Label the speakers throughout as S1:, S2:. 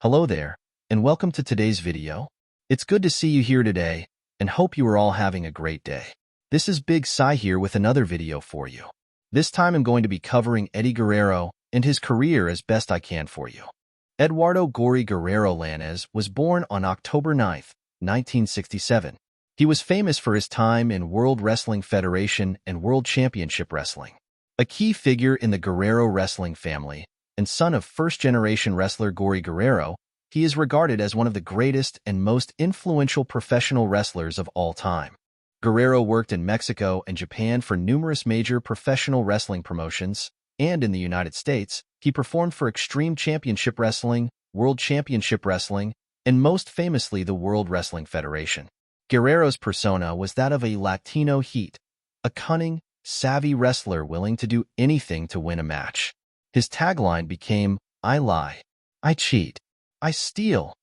S1: Hello there, and welcome to today's video. It's good to see you here today, and hope you are all having a great day. This is Big Sai here with another video for you. This time I'm going to be covering Eddie Guerrero and his career as best I can for you. Eduardo "Gory" Guerrero Lainez was born on October 9, 1967. He was famous for his time in World Wrestling Federation and World Championship Wrestling. A key figure in the Guerrero wrestling family, and son of first-generation wrestler Gory Guerrero, he is regarded as one of the greatest and most influential professional wrestlers of all time. Guerrero worked in Mexico and Japan for numerous major professional wrestling promotions, and in the United States, he performed for Extreme Championship Wrestling, World Championship Wrestling, and most famously the World Wrestling Federation. Guerrero's persona was that of a Latino heat, a cunning, savvy wrestler willing to do anything to win a match. His tagline became, "I lie, I cheat, I steal,"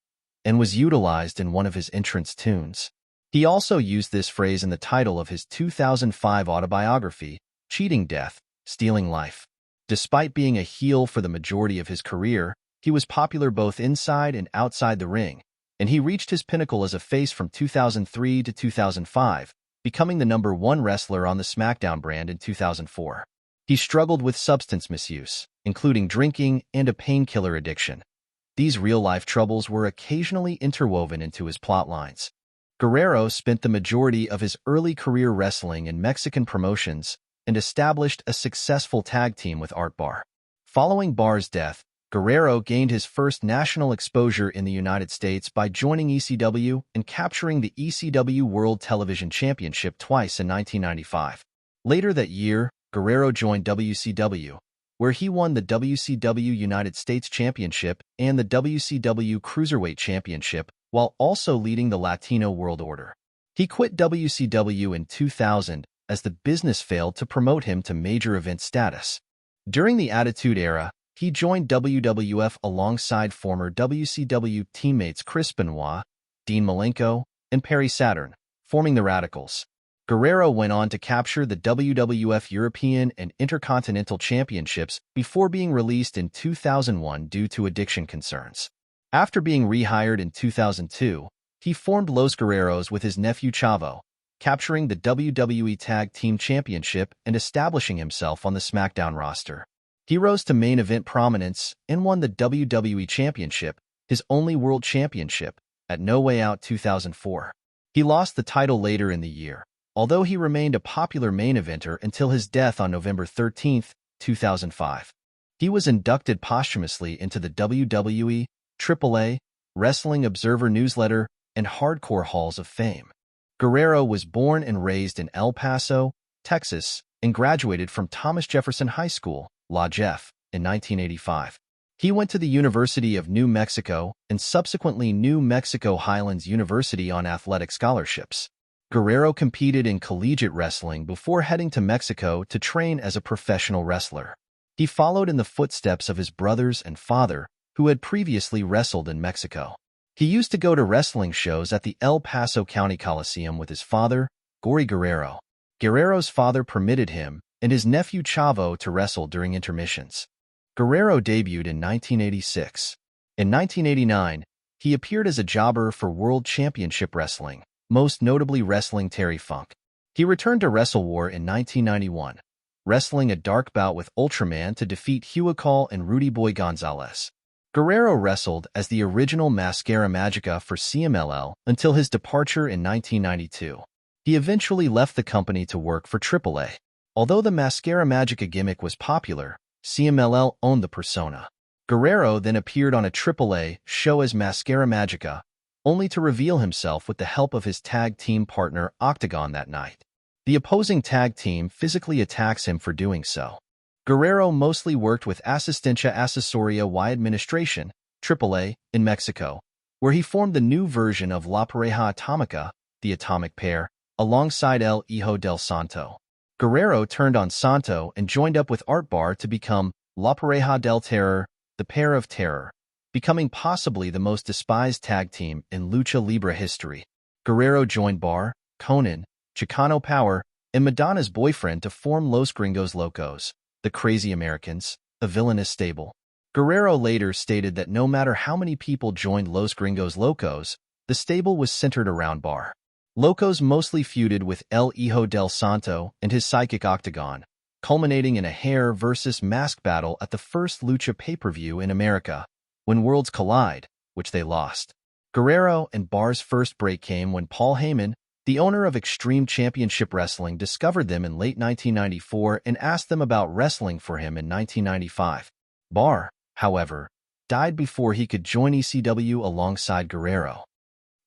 S1: and was utilized in one of his entrance tunes. He also used this phrase in the title of his 2005 autobiography, Cheating Death, Stealing Life. Despite being a heel for the majority of his career, he was popular both inside and outside the ring, and he reached his pinnacle as a face from 2003 to 2005, becoming the #1 wrestler on the SmackDown brand in 2004. He struggled with substance misuse, including drinking and a painkiller addiction. These real-life troubles were occasionally interwoven into his plotlines. Guerrero spent the majority of his early career wrestling in Mexican promotions and established a successful tag team with Art Barr. Following Barr's death, Guerrero gained his first national exposure in the United States by joining ECW and capturing the ECW World Television Championship twice in 1995. Later that year, Guerrero joined WCW, where he won the WCW United States Championship and the WCW Cruiserweight Championship, while also leading the Latino World Order. He quit WCW in 2000 as the business failed to promote him to major event status. During the Attitude Era, he joined WWF alongside former WCW teammates Chris Benoit, Dean Malenko, and Perry Saturn, forming the Radicals. Guerrero went on to capture the WWF European and Intercontinental Championships before being released in 2001 due to addiction concerns. After being rehired in 2002, he formed Los Guerreros with his nephew Chavo, capturing the WWE Tag Team Championship and establishing himself on the SmackDown roster. He rose to main event prominence and won the WWE Championship, his only world championship, at No Way Out 2004. He lost the title later in the year, although he remained a popular main eventer until his death on November 13, 2005. He was inducted posthumously into the WWE, AAA, Wrestling Observer Newsletter, and Hardcore Halls of Fame. Guerrero was born and raised in El Paso, Texas, and graduated from Thomas Jefferson High School, La Jeff, in 1985. He went to the University of New Mexico and subsequently New Mexico Highlands University on athletic scholarships. Guerrero competed in collegiate wrestling before heading to Mexico to train as a professional wrestler. He followed in the footsteps of his brothers and father, who had previously wrestled in Mexico. He used to go to wrestling shows at the El Paso County Coliseum with his father, Gory Guerrero. Guerrero's father permitted him and his nephew Chavo to wrestle during intermissions. Guerrero debuted in 1986. In 1989, he appeared as a jobber for World Championship Wrestling, most notably wrestling Terry Funk. He returned to WrestleWar in 1991, wrestling a dark bout with Ultraman to defeat Huical and Rudy Boy Gonzalez. Guerrero wrestled as the original Mascara Magica for CMLL until his departure in 1992. He eventually left the company to work for AAA. Although the Mascara Magica gimmick was popular, CMLL owned the persona. Guerrero then appeared on a AAA show as Mascara Magica, only to reveal himself with the help of his tag team partner Octagon that night. The opposing tag team physically attacks him for doing so. Guerrero mostly worked with Asistencia Asesoria y Administración, AAA, in Mexico, where he formed the new version of La Pareja Atómica, the Atomic Pair, alongside El Hijo del Santo. Guerrero turned on Santo and joined up with Art Barr to become La Pareja del Terror, the Pair of Terror, becoming possibly the most despised tag team in Lucha Libre history. Guerrero joined Barr, Conan, Chicano Power, and Madonna's boyfriend to form Los Gringos Locos, the Crazy Americans, a villainous stable. Guerrero later stated that no matter how many people joined Los Gringos Locos, the stable was centered around Bar. Locos mostly feuded with El Hijo del Santo and his Psychic Octagon, culminating in a hair versus mask battle at the first Lucha pay-per-view in America, When Worlds Collide, which they lost. Guerrero and Bar's first break came when Paul Heyman, the owner of Extreme Championship Wrestling, discovered them in late 1994 and asked them about wrestling for him in 1995. Bar, however, died before he could join ECW alongside Guerrero.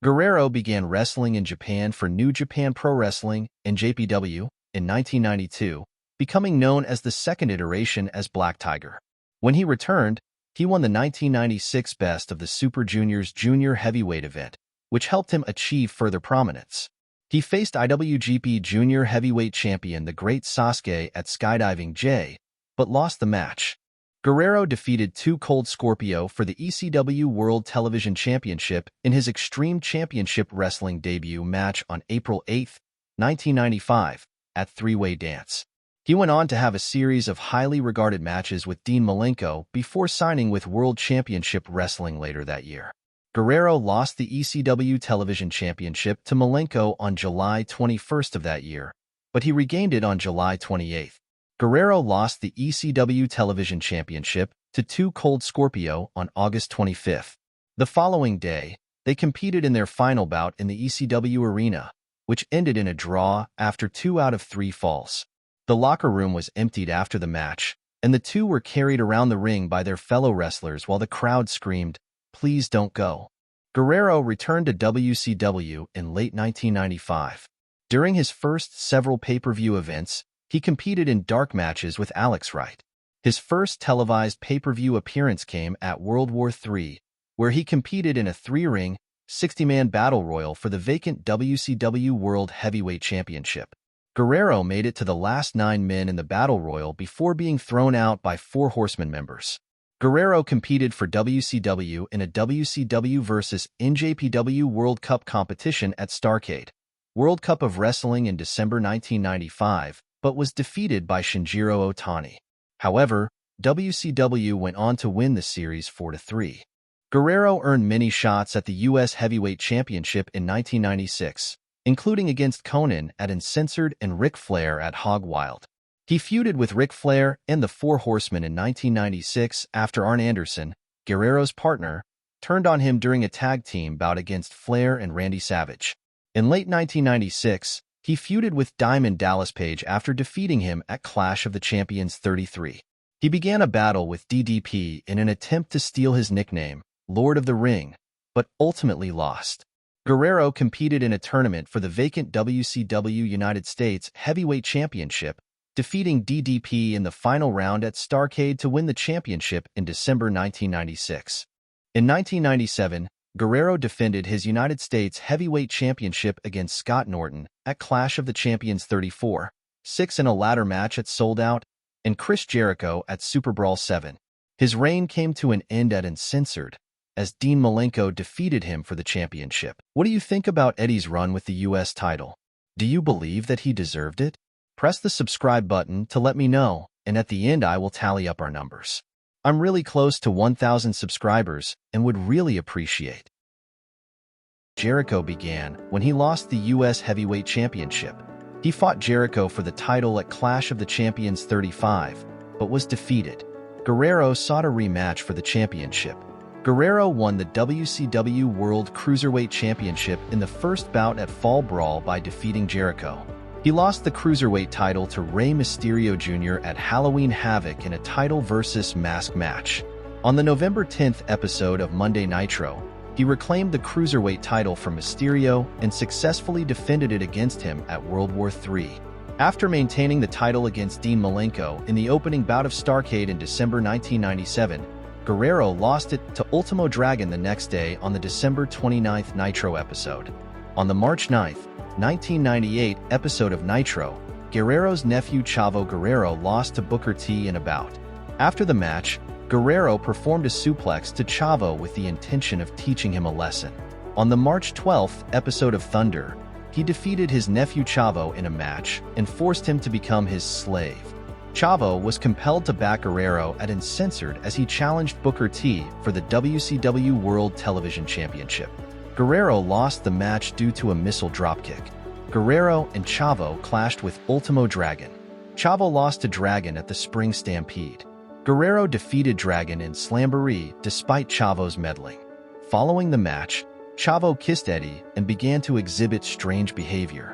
S1: Guerrero began wrestling in Japan for New Japan Pro Wrestling, NJPW, in 1992, becoming known as the second iteration as Black Tiger. When he returned, he won the 1996 Best of the Super Juniors Junior Heavyweight event, which helped him achieve further prominence. He faced IWGP Junior Heavyweight Champion the Great Sasuke at Skydiving J, but lost the match. Guerrero defeated Too Cold Scorpio for the ECW World Television Championship in his Extreme Championship Wrestling debut match on April 8, 1995, at Three-Way Dance. He went on to have a series of highly regarded matches with Dean Malenko before signing with World Championship Wrestling later that year. Guerrero lost the ECW Television Championship to Malenko on July 21st of that year, but he regained it on July 28th. Guerrero lost the ECW Television Championship to Too Cold Scorpio on August 25th. The following day, they competed in their final bout in the ECW arena, which ended in a draw after 2 out of 3 falls. The locker room was emptied after the match, and the two were carried around the ring by their fellow wrestlers while the crowd screamed, "Please don't go." Guerrero returned to WCW in late 1995. During his first several pay-per-view events, he competed in dark matches with Alex Wright. His first televised pay-per-view appearance came at World War III, where he competed in a 3-ring, 60-man battle royal for the vacant WCW World Heavyweight Championship. Guerrero made it to the last 9 men in the battle royal before being thrown out by 4 Horsemen members. Guerrero competed for WCW in a WCW vs. NJPW World Cup competition at Starrcade, World Cup of Wrestling in December 1995, but was defeated by Shinjiro Otani. However, WCW went on to win the series 4-3. Guerrero earned many shots at the U.S. Heavyweight Championship in 1996, including against Conan at Uncensored and Ric Flair at Hog Wild. He feuded with Ric Flair and the 4 Horsemen in 1996 after Arn Anderson, Guerrero's partner, turned on him during a tag team bout against Flair and Randy Savage. In late 1996, he feuded with Diamond Dallas Page after defeating him at Clash of the Champions 33. He began a battle with DDP in an attempt to steal his nickname, Lord of the Ring, but ultimately lost. Guerrero competed in a tournament for the vacant WCW United States Heavyweight Championship, defeating DDP in the final round at Starrcade to win the championship in December 1996. In 1997, Guerrero defended his United States Heavyweight Championship against Scott Norton at Clash of the Champions 34, 6 in a ladder match at Sold Out, and Chris Jericho at Super Brawl 7. His reign came to an end at Uncensored, as Dean Malenko defeated him for the championship. What do you think about Eddie's run with the U.S. title? Do you believe that he deserved it? Press the subscribe button to let me know, and at the end I will tally up our numbers. I'm really close to 1,000 subscribers and would really appreciate. Jericho began when he lost the U.S. Heavyweight Championship. He fought Jericho for the title at Clash of the Champions 35, but was defeated. Guerrero sought a rematch for the championship. Guerrero won the WCW World Cruiserweight Championship in the first bout at Fall Brawl by defeating Jericho. He lost the Cruiserweight title to Rey Mysterio Jr. at Halloween Havoc in a title versus mask match. On the November 10th episode of Monday Nitro, he reclaimed the Cruiserweight title from Mysterio and successfully defended it against him at World War III. After maintaining the title against Dean Malenko in the opening bout of Starrcade in December 1997, Guerrero lost it to Ultimo Dragon the next day on the December 29th Nitro episode. On the March 9th, 1998 episode of Nitro, Guerrero's nephew Chavo Guerrero lost to Booker T in a bout. After the match, Guerrero performed a suplex to Chavo with the intention of teaching him a lesson. On the March 12th episode of Thunder, he defeated his nephew Chavo in a match and forced him to become his slave. Chavo was compelled to back Guerrero at Uncensored as he challenged Booker T for the WCW World Television Championship. Guerrero lost the match due to a missile dropkick. Guerrero and Chavo clashed with Ultimo Dragon. Chavo lost to Dragon at the Spring Stampede. Guerrero defeated Dragon in Slamboree despite Chavo's meddling. Following the match, Chavo kissed Eddie and began to exhibit strange behavior.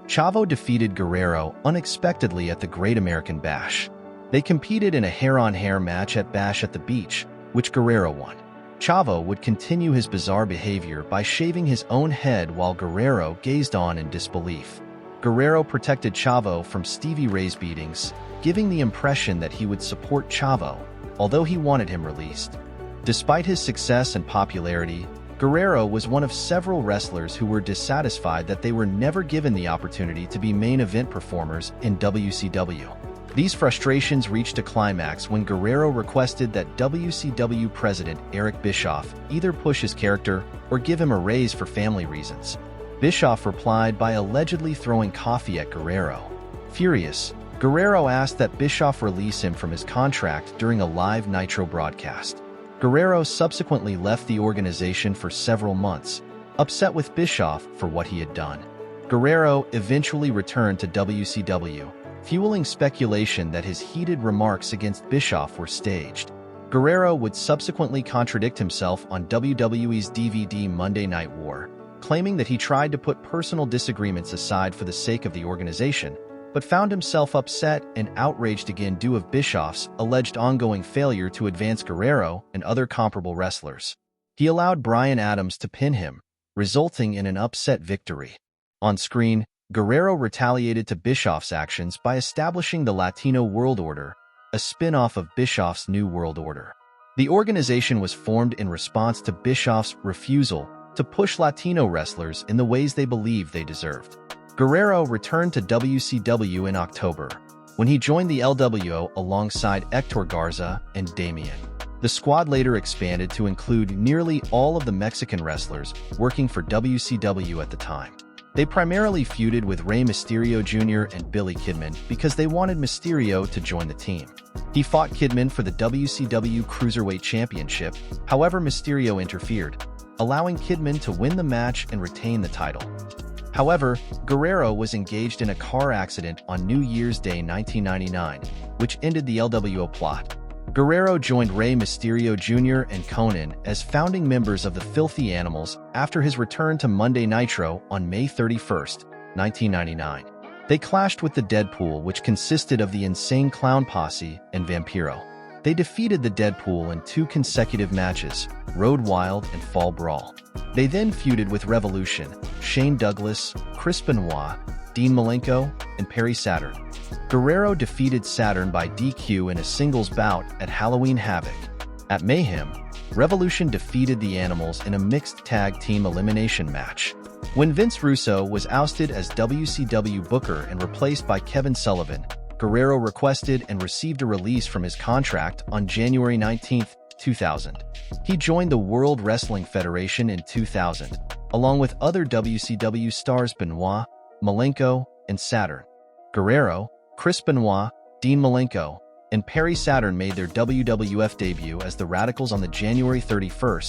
S1: Chavo defeated Guerrero unexpectedly at the Great American Bash. They competed in a hair-on-hair match at Bash at the Beach, which Guerrero won. Chavo would continue his bizarre behavior by shaving his own head while Guerrero gazed on in disbelief. Guerrero protected Chavo from Stevie Ray's beatings, giving the impression that he would support Chavo, although he wanted him released. Despite his success and popularity, Guerrero was one of several wrestlers who were dissatisfied that they were never given the opportunity to be main event performers in WCW. These frustrations reached a climax when Guerrero requested that WCW President Eric Bischoff either push his character or give him a raise for family reasons. Bischoff replied by allegedly throwing coffee at Guerrero. Furious, Guerrero asked that Bischoff release him from his contract during a live Nitro broadcast. Guerrero subsequently left the organization for several months, upset with Bischoff for what he had done. Guerrero eventually returned to WCW, fueling speculation that his heated remarks against Bischoff were staged. Guerrero would subsequently contradict himself on WWE's DVD Monday Night War, claiming that he tried to put personal disagreements aside for the sake of the organization, but found himself upset and outraged again due to Bischoff's alleged ongoing failure to advance Guerrero and other comparable wrestlers. He allowed Bryan Adams to pin him, resulting in an upset victory. On screen, Guerrero retaliated to Bischoff's actions by establishing the Latino World Order, a spin-off of Bischoff's New World Order. The organization was formed in response to Bischoff's refusal to push Latino wrestlers in the ways they believed they deserved. Guerrero returned to WCW in October, when he joined the LWO alongside Hector Garza and Damien. The squad later expanded to include nearly all of the Mexican wrestlers working for WCW at the time. They primarily feuded with Rey Mysterio Jr. and Billy Kidman because they wanted Mysterio to join the team. He fought Kidman for the WCW Cruiserweight Championship, however Mysterio interfered, allowing Kidman to win the match and retain the title. However, Guerrero was engaged in a car accident on New Year's Day 1999, which ended the LWO plot. Guerrero joined Rey Mysterio Jr. and Conan as founding members of the Filthy Animals after his return to Monday Nitro on May 31, 1999. They clashed with the Deadpool, which consisted of the Insane Clown Posse and Vampiro. They defeated the Deadpool in 2 consecutive matches, Road Wild and Fall Brawl. They then feuded with Revolution, Shane Douglas, Chris Benoit, Dean Malenko, and Perry Saturn. Guerrero defeated Saturn by DQ in a singles bout at Halloween Havoc. At Mayhem, Revolution defeated the Animals in a mixed tag team elimination match. When Vince Russo was ousted as WCW Booker and replaced by Kevin Sullivan, Guerrero requested and received a release from his contract on January 19, 2000. He joined the World Wrestling Federation in 2000, along with other WCW stars Benoit, Malenko, and Saturn. Guerrero, Chris Benoit, Dean Malenko, and Perry Saturn made their WWF debut as the Radicals on the January 31,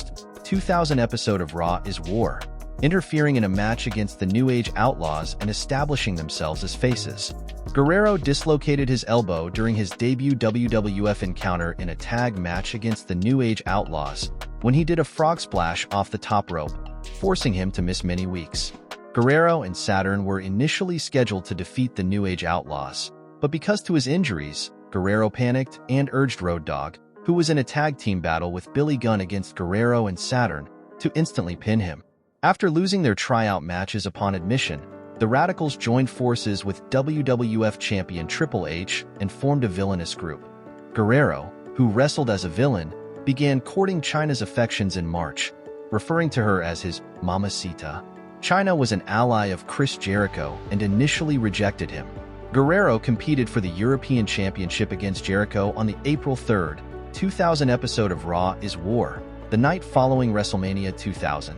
S1: 2000 episode of Raw is War, interfering in a match against the New Age Outlaws and establishing themselves as faces. Guerrero dislocated his elbow during his debut WWF encounter in a tag match against the New Age Outlaws when he did a frog splash off the top rope, forcing him to miss many weeks. Guerrero and Saturn were initially scheduled to defeat the New Age Outlaws, but because to his injuries, Guerrero panicked and urged Road Dogg, who was in a tag team battle with Billy Gunn against Guerrero and Saturn, to instantly pin him. After losing their tryout matches upon admission, the Radicals joined forces with WWF champion Triple H and formed a villainous group. Guerrero, who wrestled as a villain, began courting Chyna's affections in March, referring to her as his Mamacita. Chyna was an ally of Chris Jericho and initially rejected him. Guerrero competed for the European Championship against Jericho on the April 3, 2000 episode of Raw is War, the night following WrestleMania 2000.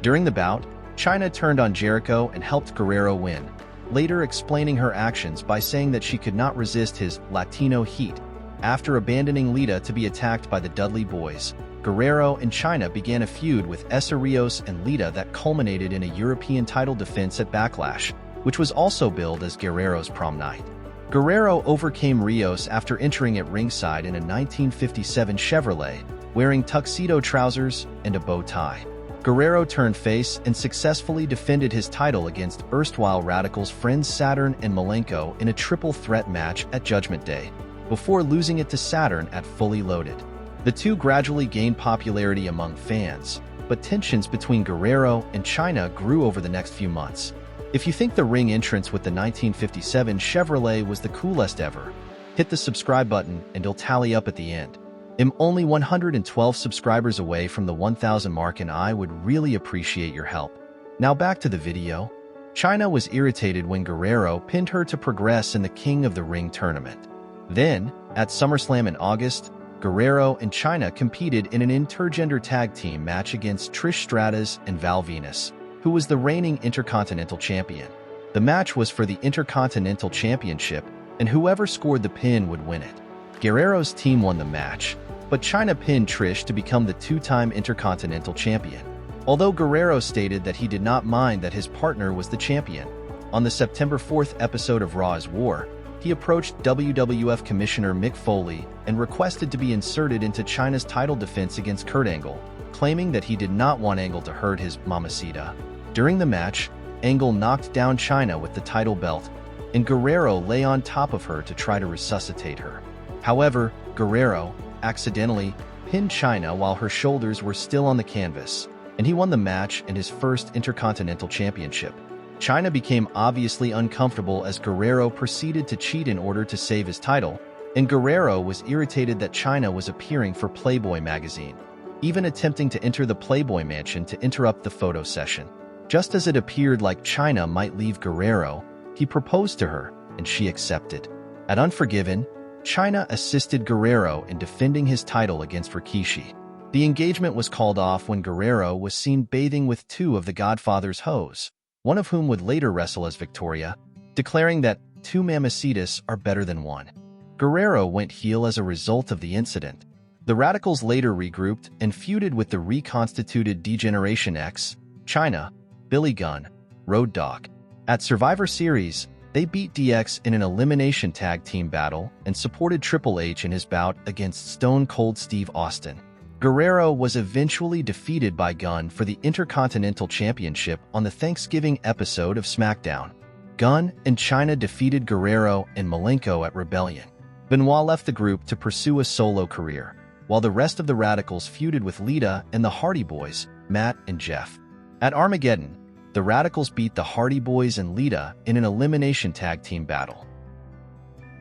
S1: During the bout, Chyna turned on Jericho and helped Guerrero win, later explaining her actions by saying that she could not resist his Latino heat. After abandoning Lita to be attacked by the Dudley Boys, Guerrero and China began a feud with Essa Rios and Lita that culminated in a European title defense at Backlash, which was also billed as Guerrero's prom night. Guerrero overcame Rios after entering at ringside in a 1957 Chevrolet, wearing tuxedo trousers and a bow tie. Guerrero turned face and successfully defended his title against erstwhile Radicals friends Saturn and Malenko in a triple threat match at Judgment Day, before losing it to Saturn at Fully Loaded. The two gradually gained popularity among fans, but tensions between Guerrero and China grew over the next few months. If you think the ring entrance with the 1957 Chevrolet was the coolest ever, hit the subscribe button and it'll tally up at the end. I'm only 112 subscribers away from the 1,000 mark and I would really appreciate your help. Now back to the video. China was irritated when Guerrero pinned her to progress in the King of the Ring tournament. Then, at SummerSlam in August, Guerrero and China competed in an intergender tag team match against Trish Stratus and Val Venis, who was the reigning Intercontinental Champion. The match was for the Intercontinental Championship, and whoever scored the pin would win it. Guerrero's team won the match, but China pinned Trish to become the two-time Intercontinental Champion. Although Guerrero stated that he did not mind that his partner was the champion, on the September 4th episode of Raw is War, he approached WWF Commissioner Mick Foley and requested to be inserted into China's title defense against Kurt Angle, claiming that he did not want Angle to hurt his mamacita. During the match, Angle knocked down China with the title belt, and Guerrero lay on top of her to try to resuscitate her. However, Guerrero accidentally pinned China while her shoulders were still on the canvas, and he won the match and his first Intercontinental Championship. China became obviously uncomfortable as Guerrero proceeded to cheat in order to save his title, and Guerrero was irritated that China was appearing for Playboy magazine, even attempting to enter the Playboy mansion to interrupt the photo session. Just as it appeared like China might leave Guerrero, he proposed to her, and she accepted. At Unforgiven, China assisted Guerrero in defending his title against Rikishi. The engagement was called off when Guerrero was seen bathing with two of the Godfather's hoes, one of whom would later wrestle as Victoria, declaring that two mamacitas are better than one. Guerrero went heel as a result of the incident. The Radicals later regrouped and feuded with the reconstituted D-Generation X, China, Billy Gunn, Road Dogg. At Survivor Series, they beat DX in an elimination tag team battle and supported Triple H in his bout against Stone Cold Steve Austin. Guerrero was eventually defeated by Gunn for the Intercontinental Championship on the Thanksgiving episode of SmackDown. Gunn and China defeated Guerrero and Malenko at Rebellion. Benoit left the group to pursue a solo career, while the rest of the Radicals feuded with Lita and the Hardy Boys, Matt and Jeff. At Armageddon, the Radicals beat the Hardy Boys and Lita in an elimination tag team battle.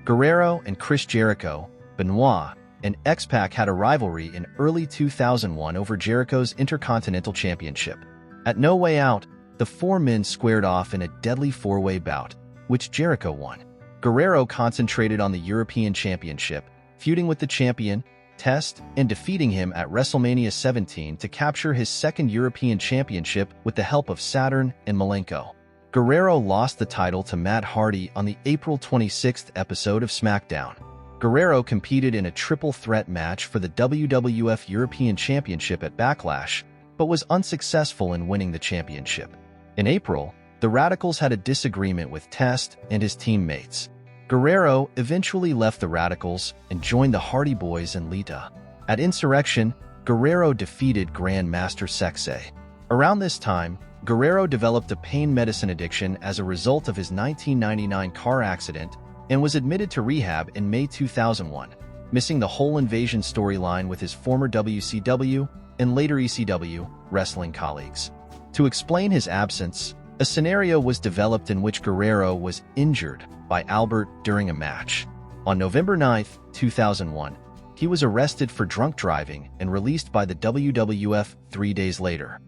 S1: Guerrero and Chris Jericho, Benoit, and X-Pac had a rivalry in early 2001 over Jericho's Intercontinental Championship. At No Way Out, the four men squared off in a deadly four-way bout, which Jericho won. Guerrero concentrated on the European Championship, feuding with the champion, Test, and defeating him at WrestleMania 17 to capture his second European Championship with the help of Saturn and Malenko. Guerrero lost the title to Matt Hardy on the April 26th episode of SmackDown. Guerrero competed in a triple threat match for the WWF European Championship at Backlash, but was unsuccessful in winning the championship. In April, the Radicals had a disagreement with Test and his teammates. Guerrero eventually left the Radicals and joined the Hardy Boys and Lita. At Insurrection, Guerrero defeated Grandmaster Sexay. Around this time, Guerrero developed a pain medicine addiction as a result of his 1999 car accident and was admitted to rehab in May 2001, missing the whole Invasion storyline with his former WCW and later ECW wrestling colleagues. To explain his absence, a scenario was developed in which Guerrero was injured by Albert during a match. On November 9, 2001, he was arrested for drunk driving and released by the WWF 3 days later.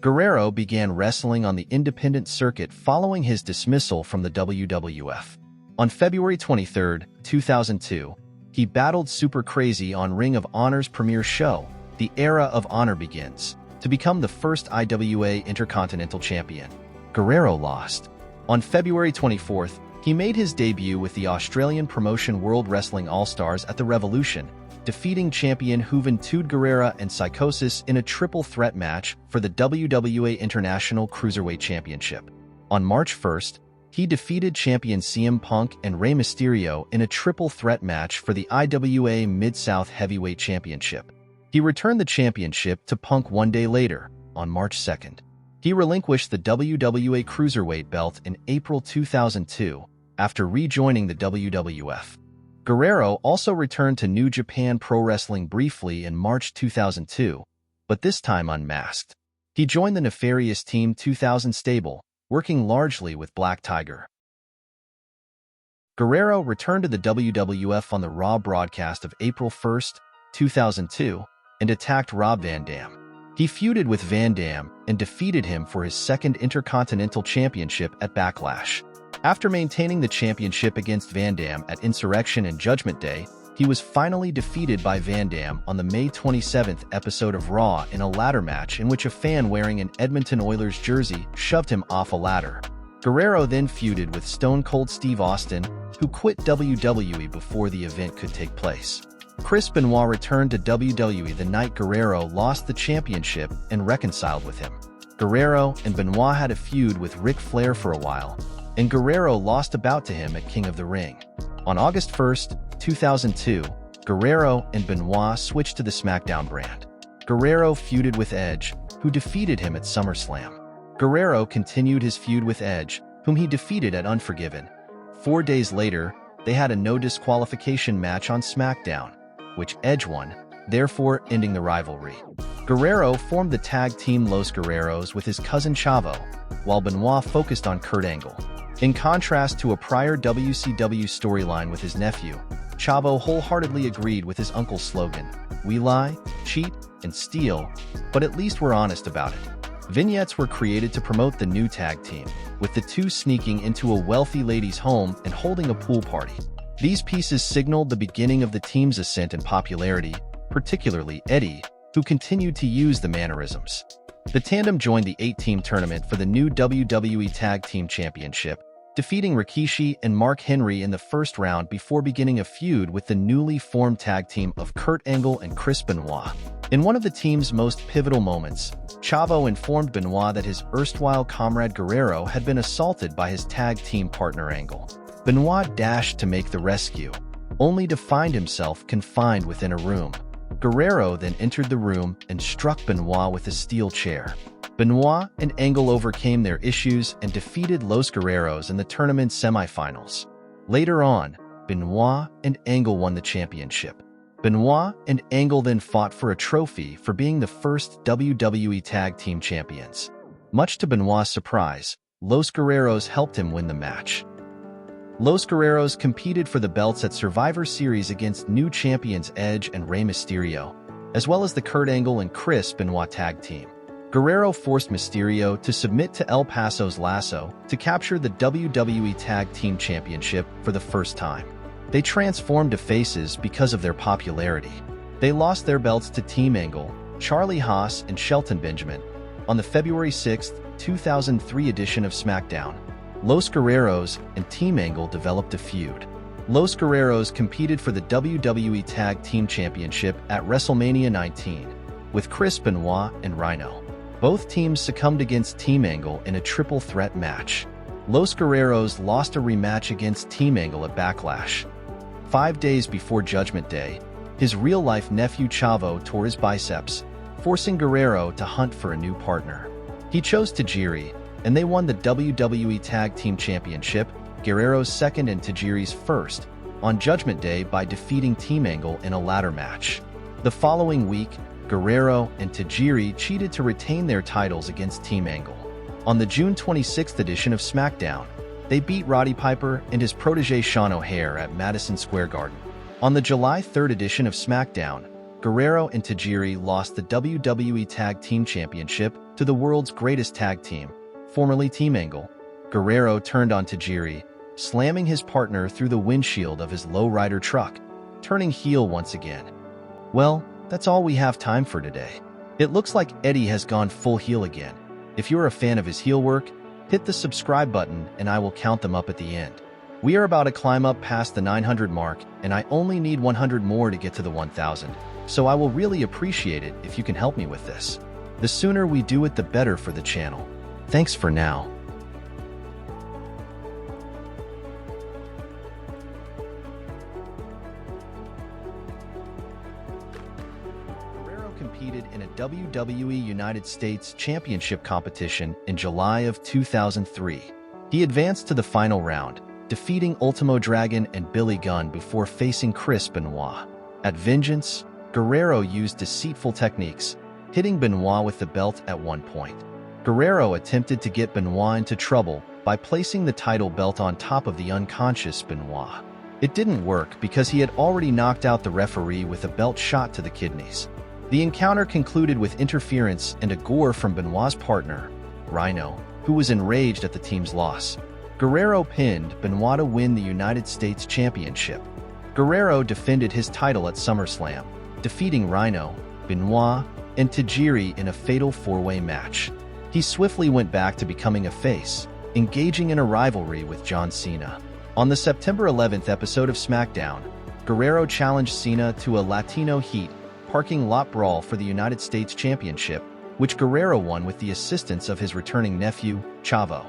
S1: Guerrero began wrestling on the independent circuit following his dismissal from the WWF. On February 23, 2002, he battled Super Crazy on Ring of Honor's premiere show, The Era of Honor Begins, to become the first IWA Intercontinental Champion. Guerrero lost. On February 24th, he made his debut with the Australian promotion World Wrestling All-Stars at the Revolution, defeating champion Juventud Guerrero and Psychosis in a triple threat match for the WWA International Cruiserweight Championship. On March 1st, he defeated champion CM Punk and Rey Mysterio in a triple threat match for the IWA Mid-South Heavyweight Championship. He returned the championship to Punk one day later, on March 2nd. He relinquished the WWA Cruiserweight belt in April 2002 after rejoining the WWF. Guerrero also returned to New Japan Pro Wrestling briefly in March 2002, but this time unmasked. He joined the nefarious Team 2000 stable, working largely with Black Tiger. Guerrero returned to the WWF on the Raw broadcast of April 1, 2002, and attacked Rob Van Dam. He feuded with Van Dam and defeated him for his second Intercontinental Championship at Backlash. After maintaining the championship against Van Dam at Insurrection and Judgment Day, he was finally defeated by Van Dam on the May 27th episode of Raw in a ladder match in which a fan wearing an Edmonton Oilers jersey shoved him off a ladder. Guerrero then feuded with Stone Cold Steve Austin, who quit WWE before the event could take place. Chris Benoit returned to WWE the night Guerrero lost the championship and reconciled with him. Guerrero and Benoit had a feud with Ric Flair for a while, and Guerrero lost a bout to him at King of the Ring. On August 1, 2002, Guerrero and Benoit switched to the SmackDown brand. Guerrero feuded with Edge, who defeated him at SummerSlam. Guerrero continued his feud with Edge, whom he defeated at Unforgiven. 4 days later, they had a no disqualification match on SmackDown, which Edge won, therefore ending the rivalry. Guerrero formed the tag team Los Guerreros with his cousin Chavo, while Benoit focused on Kurt Angle. In contrast to a prior WCW storyline with his nephew, Chavo wholeheartedly agreed with his uncle's slogan, "We lie, cheat, and steal, but at least we're honest about it." Vignettes were created to promote the new tag team, with the two sneaking into a wealthy lady's home and holding a pool party. These pieces signaled the beginning of the team's ascent in popularity, particularly Eddie, who continued to use the mannerisms. The tandem joined the 8-team tournament for the new WWE Tag Team Championship, defeating Rikishi and Mark Henry in the first round before beginning a feud with the newly formed tag team of Kurt Angle and Chris Benoit. In one of the team's most pivotal moments, Chavo informed Benoit that his erstwhile comrade Guerrero had been assaulted by his tag team partner Angle. Benoit dashed to make the rescue, only to find himself confined within a room. Guerrero then entered the room and struck Benoit with a steel chair. Benoit and Angle overcame their issues and defeated Los Guerreros in the tournament's semifinals. Later on, Benoit and Angle won the championship. Benoit and Angle then fought for a trophy for being the first WWE Tag Team Champions. Much to Benoit's surprise, Los Guerreros helped him win the match. Los Guerreros competed for the belts at Survivor Series against new champions Edge and Rey Mysterio, as well as the Kurt Angle and Chris Benoit tag team. Guerrero forced Mysterio to submit to El Paso's Lasso to capture the WWE Tag Team Championship for the first time. They transformed to faces because of their popularity. They lost their belts to Team Angle, Charlie Haas, and Shelton Benjamin on the February 6, 2003 edition of SmackDown. Los Guerreros and Team Angle developed a feud. Los Guerreros competed for the WWE Tag Team Championship at WrestleMania 19, with Chris Benoit and Rhino. Both teams succumbed against Team Angle in a triple threat match. Los Guerreros lost a rematch against Team Angle at Backlash. 5 days before Judgment Day, his real-life nephew Chavo tore his biceps, forcing Guerrero to hunt for a new partner. He chose Tajiri, and they won the WWE Tag Team Championship, Guerrero's second and Tajiri's first, on Judgment Day by defeating Team Angle in a ladder match. The following week, Guerrero and Tajiri cheated to retain their titles against Team Angle. On the June 26th edition of SmackDown, they beat Roddy Piper and his protege Sean O'Haire at Madison Square Garden. On the July 3rd edition of SmackDown, Guerrero and Tajiri lost the WWE Tag Team Championship to the world's greatest tag team, formerly Team Angle. Guerrero turned on Tajiri, slamming his partner through the windshield of his lowrider truck, turning heel once again. Well, that's all we have time for today. It looks like Eddie has gone full heel again. If you're a fan of his heel work, Hit the subscribe button and I will count them up at the end. We are about to climb up past the 900 mark, and I only need 100 more to get to the 1000, so I will really appreciate it if you can help me with this. The sooner we do it, the better for the channel. Thanks for now. Guerrero competed in a WWE United States Championship competition in July of 2003. He advanced to the final round, defeating Ultimo Dragon and Billy Gunn before facing Chris Benoit. At Vengeance, Guerrero used deceitful techniques, hitting Benoit with the belt at one point. Guerrero attempted to get Benoit into trouble by placing the title belt on top of the unconscious Benoit. It didn't work because he had already knocked out the referee with a belt shot to the kidneys. The encounter concluded with interference and a gore from Benoit's partner, Rhino, who was enraged at the team's loss. Guerrero pinned Benoit to win the United States Championship. Guerrero defended his title at SummerSlam, defeating Rhino, Benoit, and Tajiri in a fatal four-way match. He swiftly went back to becoming a face, engaging in a rivalry with John Cena. On the September 11th episode of SmackDown, Guerrero challenged Cena to a Latino Heat parking lot brawl for the United States Championship, which Guerrero won with the assistance of his returning nephew, Chavo.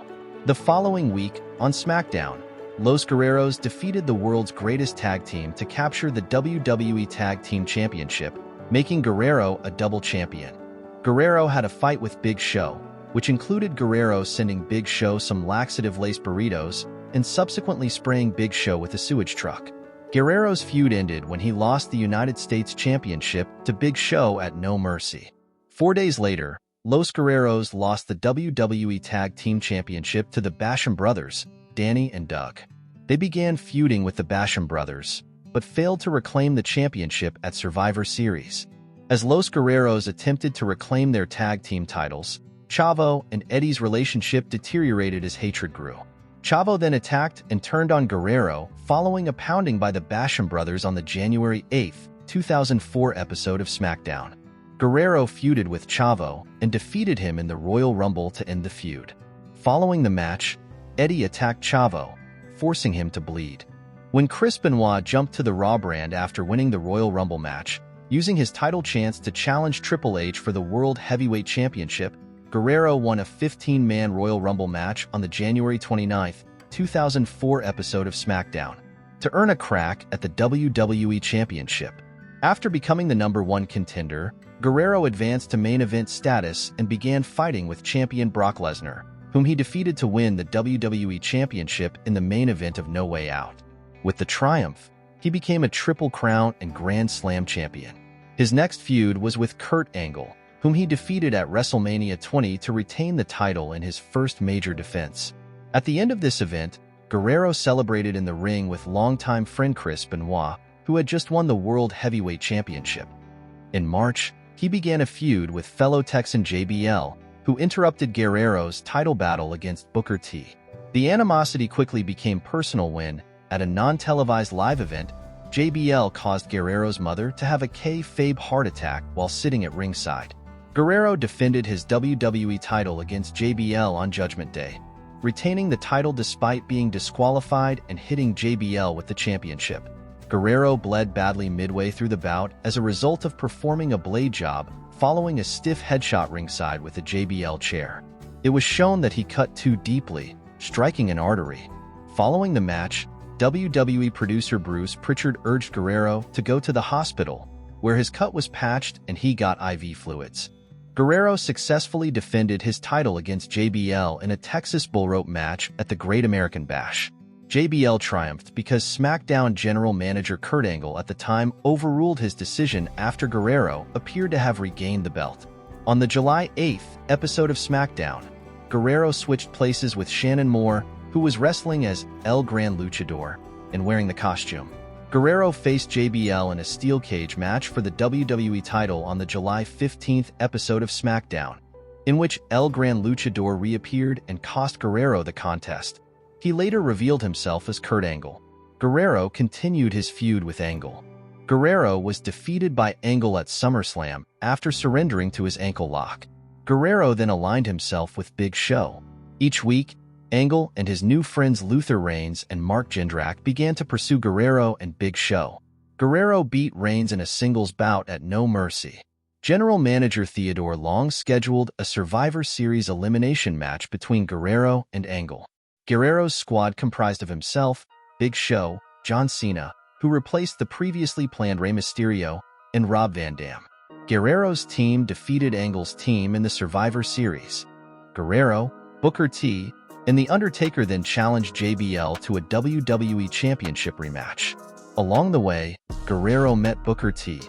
S1: The following week, on SmackDown, Los Guerreros defeated the world's greatest tag team to capture the WWE Tag Team Championship, making Guerrero a double champion. Guerrero had a fight with Big Show, which included Guerrero sending Big Show some laxative-laced burritos and subsequently spraying Big Show with a sewage truck. Guerrero's feud ended when he lost the United States Championship to Big Show at No Mercy. 4 days later, Los Guerreros lost the WWE Tag Team Championship to the Basham Brothers, Danny and Doug. They began feuding with the Basham Brothers, but failed to reclaim the championship at Survivor Series. As Los Guerreros attempted to reclaim their tag team titles, Chavo and Eddie's relationship deteriorated as hatred grew. Chavo then attacked and turned on Guerrero following a pounding by the Basham Brothers on the January 8, 2004 episode of SmackDown. Guerrero feuded with Chavo and defeated him in the Royal Rumble to end the feud. Following the match, Eddie attacked Chavo, forcing him to bleed. When Chris Benoit jumped to the Raw brand after winning the Royal Rumble match, using his title chance to challenge Triple H for the World Heavyweight Championship, Guerrero won a 15-man Royal Rumble match on the January 29, 2004 episode of SmackDown, to earn a crack at the WWE Championship. After becoming the #1 contender, Guerrero advanced to main event status and began fighting with champion Brock Lesnar, whom he defeated to win the WWE Championship in the main event of No Way Out. With the triumph, he became a Triple Crown and Grand Slam champion. His next feud was with Kurt Angle, whom he defeated at WrestleMania 20 to retain the title in his first major defense. At the end of this event, Guerrero celebrated in the ring with longtime friend Chris Benoit, who had just won the World Heavyweight Championship. In March, he began a feud with fellow Texan JBL, who interrupted Guerrero's title battle against Booker T. The animosity quickly became personal when, at a non-televised live event, JBL caused Guerrero's mother to have a kayfabe heart attack while sitting at ringside. Guerrero defended his WWE title against JBL on Judgment Day, retaining the title despite being disqualified and hitting JBL with the championship. Guerrero bled badly midway through the bout as a result of performing a blade job following a stiff headshot ringside with a JBL chair. It was shown that he cut too deeply, striking an artery. Following the match, WWE producer Bruce Pritchard urged Guerrero to go to the hospital, where his cut was patched and he got IV fluids. Guerrero successfully defended his title against JBL in a Texas bull rope match at the Great American Bash. JBL triumphed because SmackDown general manager Kurt Angle at the time overruled his decision after Guerrero appeared to have regained the belt. On the July 8th episode of SmackDown, Guerrero switched places with Shannon Moore, who was wrestling as El Gran Luchador and wearing the costume. Guerrero faced JBL in a steel cage match for the WWE title on the July 15th episode of SmackDown, in which El Gran Luchador reappeared and cost Guerrero the contest. He later revealed himself as Kurt Angle. Guerrero continued his feud with Angle. Guerrero was defeated by Angle at SummerSlam after surrendering to his ankle lock. Guerrero then aligned himself with Big Show. Each week, Angle and his new friends Luther Reigns and Mark Jindrak began to pursue Guerrero and Big Show. Guerrero beat Reigns in a singles bout at No Mercy. General Manager Theodore Long scheduled a Survivor Series elimination match between Guerrero and Angle. Guerrero's squad comprised of himself, Big Show, John Cena, who replaced the previously planned Rey Mysterio, and Rob Van Dam. Guerrero's team defeated Angle's team in the Survivor Series. Guerrero, Booker T, and The Undertaker then challenged JBL to a WWE Championship rematch. Along the way, Guerrero met Booker T,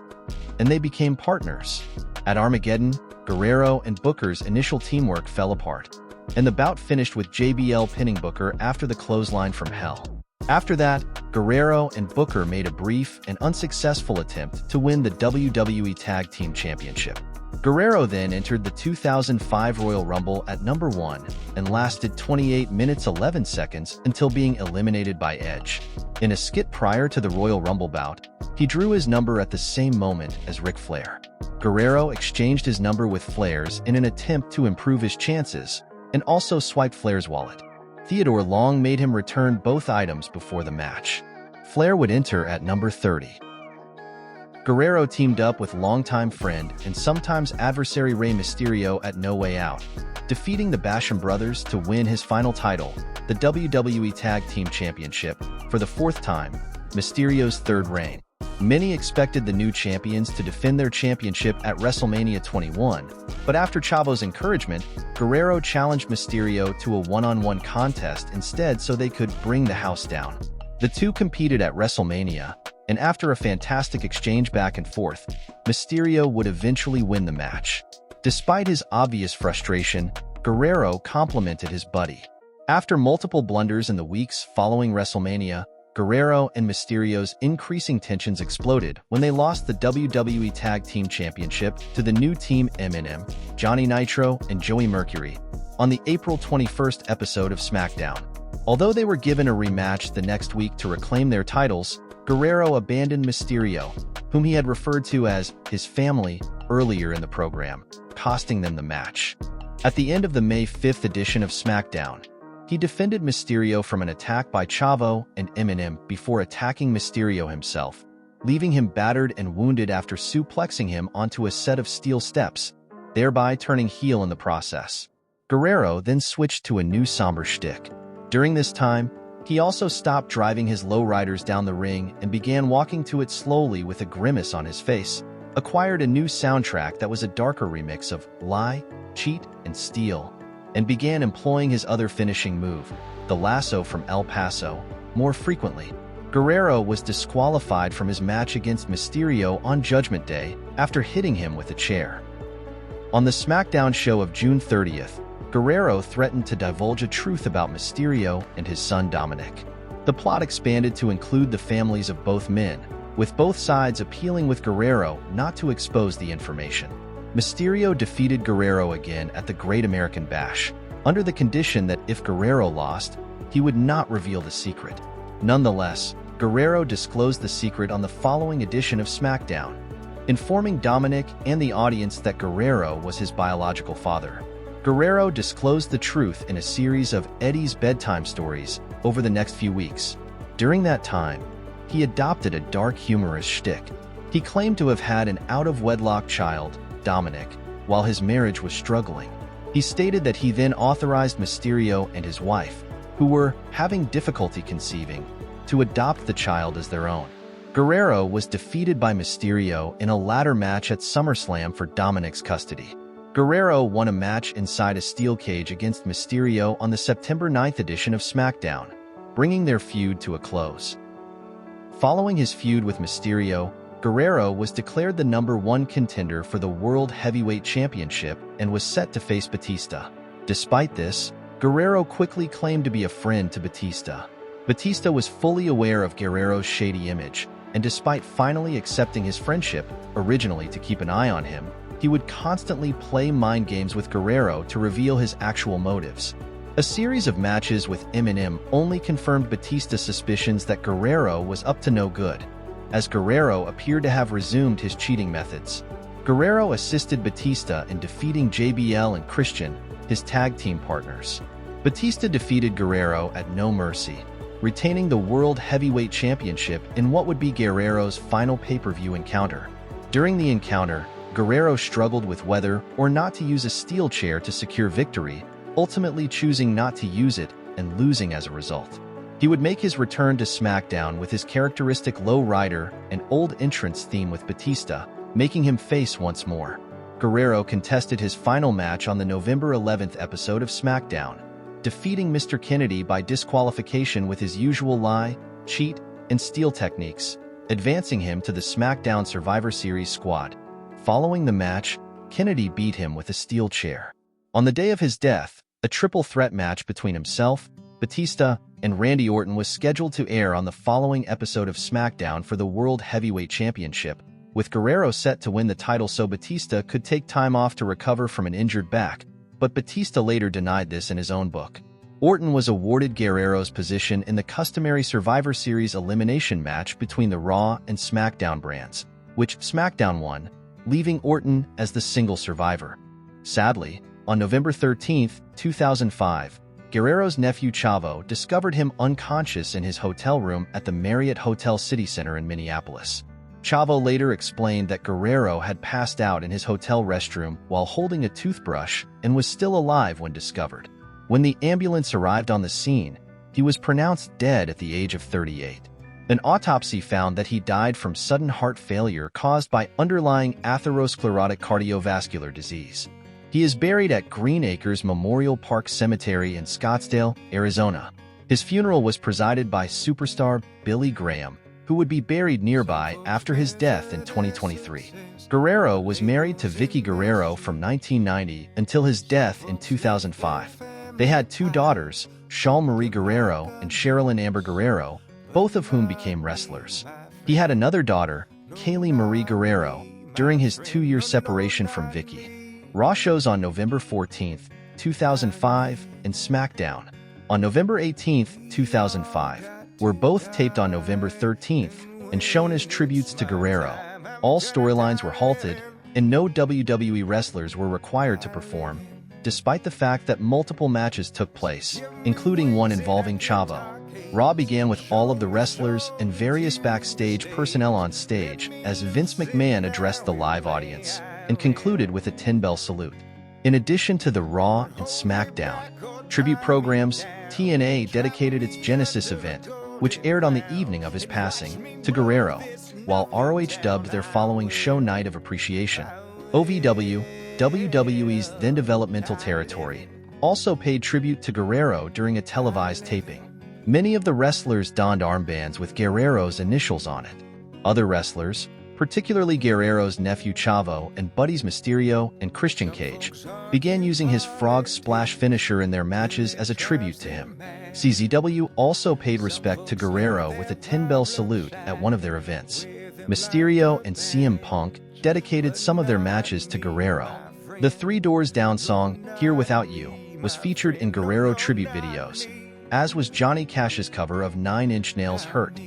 S1: and they became partners. At Armageddon, Guerrero and Booker's initial teamwork fell apart, and the bout finished with JBL pinning Booker after the clothesline from Hell. After that, Guerrero and Booker made a brief and unsuccessful attempt to win the WWE Tag Team Championship. Guerrero then entered the 2005 Royal Rumble at number 1 and lasted 28 minutes 11 seconds until being eliminated by Edge. In a skit prior to the Royal Rumble bout, he drew his number at the same moment as Ric Flair. Guerrero exchanged his number with Flair's in an attempt to improve his chances, and also swiped Flair's wallet. Theodore Long made him return both items before the match. Flair would enter at number 30. Guerrero teamed up with longtime friend and sometimes adversary Rey Mysterio at No Way Out, defeating the Basham brothers to win his final title, the WWE Tag Team Championship, for the 4th time, Mysterio's 3rd reign. Many expected the new champions to defend their championship at WrestleMania 21, but after Chavo's encouragement, Guerrero challenged Mysterio to a one-on-one contest instead so they could bring the house down. The two competed at WrestleMania, and after a fantastic exchange back and forth, Mysterio would eventually win the match. Despite his obvious frustration, Guerrero complimented his buddy. After multiple blunders in the weeks following WrestleMania, Guerrero and Mysterio's increasing tensions exploded when they lost the WWE Tag Team Championship to the new Team MNM, Johnny Nitro and Joey Mercury, on the April 21st episode of SmackDown. Although they were given a rematch the next week to reclaim their titles, Guerrero abandoned Mysterio, whom he had referred to as his family earlier in the program, costing them the match. At the end of the May 5th edition of SmackDown, he defended Mysterio from an attack by Chavo and Eminem before attacking Mysterio himself, leaving him battered and wounded after suplexing him onto a set of steel steps, thereby turning heel in the process. Guerrero then switched to a new somber shtick. During this time, he also stopped driving his lowriders down the ring and began walking to it slowly with a grimace on his face, acquired a new soundtrack that was a darker remix of Lie, Cheat, and Steal, and began employing his other finishing move, the lasso from El Paso, more frequently. Guerrero was disqualified from his match against Mysterio on Judgment Day after hitting him with a chair. On the SmackDown show of June 30th, Guerrero threatened to divulge a truth about Mysterio and his son Dominic. The plot expanded to include the families of both men, with both sides appealing with Guerrero not to expose the information. Mysterio defeated Guerrero again at the Great American Bash, under the condition that if Guerrero lost, he would not reveal the secret. Nonetheless, Guerrero disclosed the secret on the following edition of SmackDown, informing Dominic and the audience that Guerrero was his biological father. Guerrero disclosed the truth in a series of Eddie's bedtime stories over the next few weeks. During that time, he adopted a dark humorous shtick. He claimed to have had an out-of-wedlock child, Dominic, while his marriage was struggling. He stated that he then authorized Mysterio and his wife, who were having difficulty conceiving, to adopt the child as their own. Guerrero was defeated by Mysterio in a ladder match at SummerSlam for Dominic's custody. Guerrero won a match inside a steel cage against Mysterio on the September 9th edition of SmackDown, bringing their feud to a close. Following his feud with Mysterio, Guerrero was declared the #1 contender for the World Heavyweight Championship and was set to face Batista. Despite this, Guerrero quickly claimed to be a friend to Batista. Batista was fully aware of Guerrero's shady image, and despite finally accepting his friendship, originally to keep an eye on him, he would constantly play mind games with Guerrero to reveal his actual motives. A series of matches with Eminem only confirmed Batista's suspicions that Guerrero was up to no good, as Guerrero appeared to have resumed his cheating methods. Guerrero assisted Batista in defeating JBL and Christian, his tag team partners. Batista defeated Guerrero at No Mercy, retaining the World Heavyweight Championship in what would be Guerrero's final pay-per-view encounter. During the encounter, Guerrero struggled with whether or not to use a steel chair to secure victory, ultimately choosing not to use it and losing as a result. He would make his return to SmackDown with his characteristic low rider and old entrance theme with Batista, making him face once more. Guerrero contested his final match on the November 11th episode of SmackDown, defeating Mr. Kennedy by disqualification with his usual lie, cheat, and steal techniques, advancing him to the SmackDown Survivor Series squad. Following the match, Kennedy beat him with a steel chair. On the day of his death, a triple threat match between himself, Batista, and Randy Orton was scheduled to air on the following episode of SmackDown for the World Heavyweight Championship, with Guerrero set to win the title so Batista could take time off to recover from an injured back, but Batista later denied this in his own book. Orton was awarded Guerrero's position in the customary Survivor Series elimination match between the Raw and SmackDown brands, which SmackDown won, leaving Orton as the single survivor. Sadly, on November 13, 2005, Guerrero's nephew Chavo discovered him unconscious in his hotel room at the Marriott Hotel City Center in Minneapolis. Chavo later explained that Guerrero had passed out in his hotel restroom while holding a toothbrush and was still alive when discovered. When the ambulance arrived on the scene, he was pronounced dead at the age of 38. An autopsy found that he died from sudden heart failure caused by underlying atherosclerotic cardiovascular disease. He is buried at Green Acres Memorial Park Cemetery in Scottsdale, Arizona. His funeral was presided by superstar Billy Graham, who would be buried nearby after his death in 2023. Guerrero was married to Vicky Guerrero from 1990 until his death in 2005. They had two daughters, Shaul Marie Guerrero and Sherilyn Amber Guerrero, both of whom became wrestlers. He had another daughter, Kaylee Marie Guerrero, during his 2-year separation from Vicky. Raw shows on November 14, 2005, and SmackDown on November 18, 2005, were both taped on November 13th and shown as tributes to Guerrero. All storylines were halted, and no WWE wrestlers were required to perform, despite the fact that multiple matches took place, including one involving Chavo. Raw began with all of the wrestlers and various backstage personnel on stage as Vince McMahon addressed the live audience, and concluded with a 10-bell salute. In addition to the Raw and SmackDown tribute programs, TNA dedicated its Genesis event, which aired on the evening of his passing, to Guerrero, while ROH dubbed their following show Night of Appreciation. OVW, WWE's then developmental territory, also paid tribute to Guerrero during a televised taping. Many of the wrestlers donned armbands with Guerrero's initials on it. Other wrestlers, particularly Guerrero's nephew Chavo and buddies Mysterio and Christian Cage, began using his frog splash finisher in their matches as a tribute to him. CZW also paid respect to Guerrero with a 10-bell salute at one of their events. Mysterio and CM Punk dedicated some of their matches to Guerrero. The Three Doors Down song, Here Without You, was featured in Guerrero tribute videos, as was Johnny Cash's cover of Nine Inch Nails' Hurt.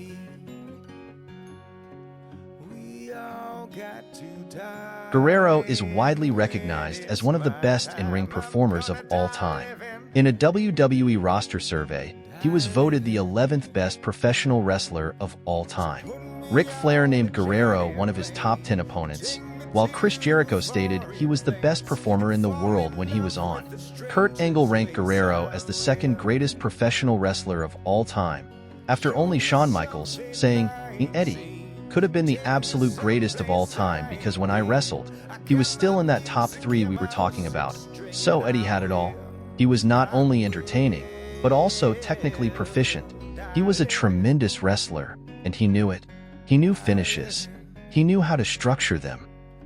S1: Guerrero is widely recognized as one of the best in-ring performers of all time. In a WWE roster survey, he was voted the 11th best professional wrestler of all time. Ric Flair named Guerrero one of his top 10 opponents, while Chris Jericho stated he was the best performer in the world when he was on. Kurt Angle ranked Guerrero as the second greatest professional wrestler of all time, after only Shawn Michaels, saying, "Eddie could have been the absolute greatest of all time because when I wrestled, he was still in that top 3 we were talking about. So Eddie had it all. He was not only entertaining, but also technically proficient. He was a tremendous wrestler, and he knew it. He knew finishes. He knew how to structure them."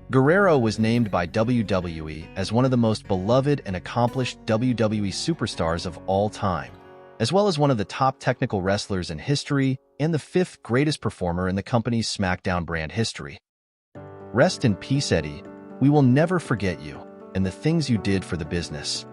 S1: Guerrero was named by WWE as one of the most beloved and accomplished WWE superstars of all time, as well as one of the top technical wrestlers in history and the 5th greatest performer in the company's SmackDown brand history. Rest in peace, Eddie. We will never forget you and the things you did for the business.